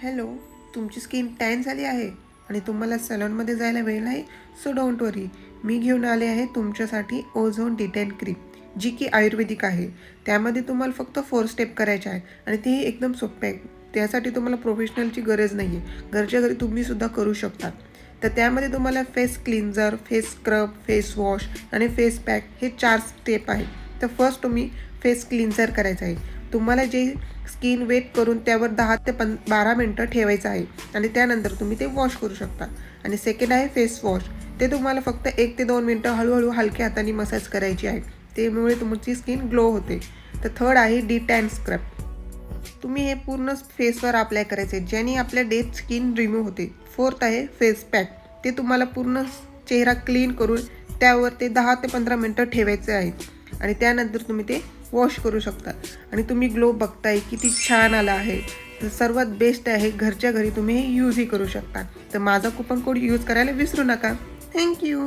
Hello, तुमची skin tan झाली आहे आणि तुम्हाला सॅलॉनमध्ये जायला वेळ नाही. सो डोंट वरी, मी घेऊन आले आहे तुमच्यासाठी ओझोन डिटेन क्रीम, जी की आयुर्वेदिक आहे. त्यामध्ये तुम्हाला फक्त 4 स्टेप करायचे आहे आणि तेही एकदम सोपे आहे. त्यासाठी तुम्हाला प्रोफेशनलची गरज नाही आहे. घरच्या घरी तुम्हीसुद्धा करू शकता. तर त्यामध्ये तुम्हाला face cleanser, face scrub, face wash आणि फेस पॅक हे 4 स्टेप आहेत. तर फर्स्ट तुम्ही फेस क्लिन्झर करायचं आहे. तुम्हाला जे स्किन वेट करून त्यावर 10 ते 12 मिनटं ठेवायचं आहे आणि त्यानंतर तुम्ही ते वॉश करू शकता. आणि सेकंड आहे फेस वॉश. ते तुम्हाला फक्त 1 ते 2 मिनटं हळूहळू हलक्या हाताने मसाज करायची आहे. त्यामुळे तुमची स्किन ग्लो होते. तर थर्ड आहे डिटॅन स्क्रब. तुम्ही हे पूर्ण फेसवर अप्लाय करायचे, ज्याने आपल्या डेड स्किन रिमूव्ह होते. फोर्थ आहे फेस पॅक. ते तुम्हाला पूर्ण चेहरा क्लीन करून त्यावर ते 10 ते 15 मिनटं ठेवायचे आहे आणि त्यानंतर तुम्ही ते वॉश करू शकता. आणि तुम्ही ग्लो बघताय किती छान आला आहे. तर सर्वात बेस्ट आहे, घरच्या घरी तुम्ही हे यूजही करू शकता. तर माझा कुपन कोड यूज करायला विसरू नका. थँक्यू.